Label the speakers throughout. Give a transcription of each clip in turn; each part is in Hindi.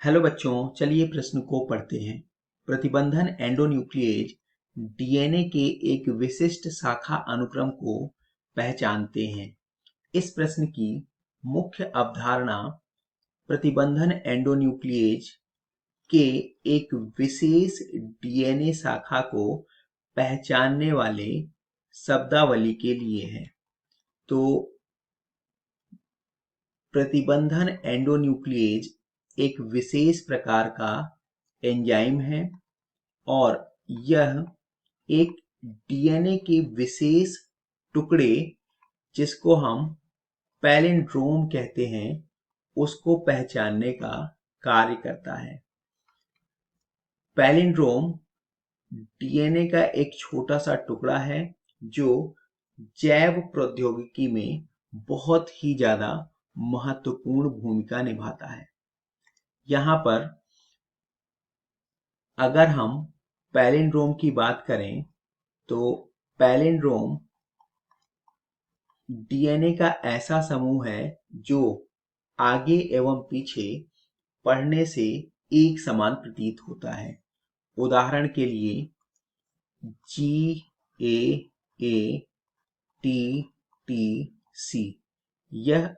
Speaker 1: हेलो बच्चों, चलिए प्रश्न को पढ़ते हैं। प्रतिबंधन एंडोन्यूक्लिएज डीएनए के एक विशिष्ट शाखा अनुक्रम को पहचानते हैं। इस प्रश्न की मुख्य अवधारणा प्रतिबंधन एंडोन्यूक्लिएज के एक विशेष डीएनए शाखा को पहचानने वाले शब्दावली के लिए है। तो प्रतिबंधन एंडोन्यूक्लिएज एक विशेष प्रकार का एंजाइम है और यह एक डीएनए के विशेष टुकड़े जिसको हम पैलिंड्रोम कहते हैं उसको पहचानने का कार्य करता है। पैलिंड्रोम डीएनए का एक छोटा सा टुकड़ा है जो जैव प्रौद्योगिकी में बहुत ही ज्यादा महत्वपूर्ण भूमिका निभाता है। यहाँ पर अगर हम पैलिंड्रोम की बात करें तो पैलिंड्रोम डीएनए का ऐसा समूह है जो आगे एवं पीछे पढ़ने से एक समान प्रतीत होता है। उदाहरण के लिए GAATTC यह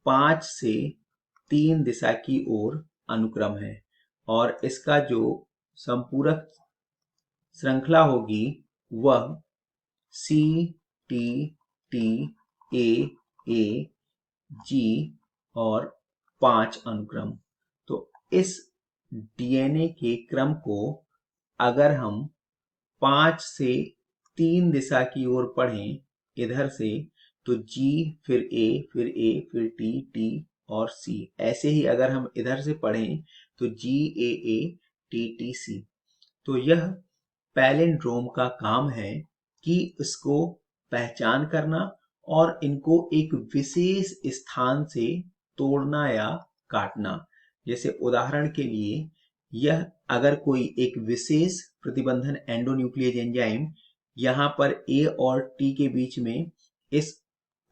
Speaker 1: 5 से 3 दिशा की ओर अनुक्रम है और इसका जो संपूरक श्रृंखला होगी वह CTTAAG और 5 अनुक्रम। तो इस डीएनए के क्रम को अगर हम 5 से 3 दिशा की ओर पढ़ें इधर से तो G फिर A फिर A फिर T T और C, ऐसे ही अगर हम इधर से पढ़ें तो GAATTC। तो यह पैलिंड्रोम का काम है कि इसको पहचान करना और इनको एक विशेष स्थान से तोड़ना या काटना। जैसे उदाहरण के लिए यह अगर कोई एक विशेष प्रतिबंधन एंडोन्यूक्लिएज एंजाइम यहाँ पर A और T के बीच में इस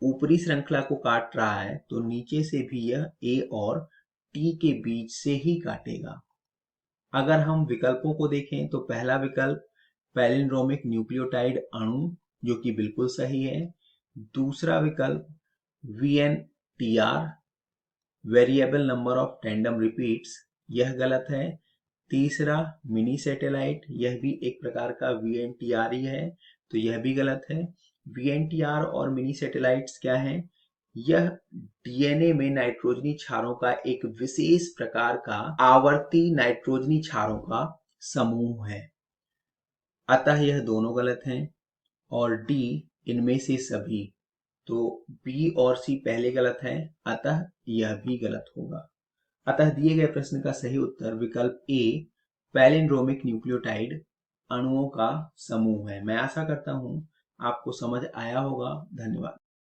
Speaker 1: ऊपरी श्रृंखला को काट रहा है तो नीचे से भी यह A और T के बीच से ही काटेगा। अगर हम विकल्पों को देखें तो पहला विकल्प पैलिंड्रोमिक न्यूक्लियोटाइड अणु जो कि बिल्कुल सही है। दूसरा विकल्प VNTR variable number of tandem repeats, यह गलत है। तीसरा मिनी सैटेलाइट, यह भी एक प्रकार का VNTR ही है तो यह भी गलत है। VNTR और मिनी सैटेलाइट्स क्या हैं? यह डीएनए में नाइट्रोजनी क्षारों का एक विशेष प्रकार का आवर्ती नाइट्रोजनी क्षारों का समूह है। अतः यह दोनों गलत हैं और डी इनमें से सभी। तो बी और सी पहले गलत हैं, अतः यह भी गलत होगा। अतः दिए गए प्रश्न का सही उत्तर विकल्प ए पैलिंड्रोमिक न्यूक्लियोटाइड अणुओं का समूह है। मैं आशा करता हूं आपको समझ आया होगा। धन्यवाद।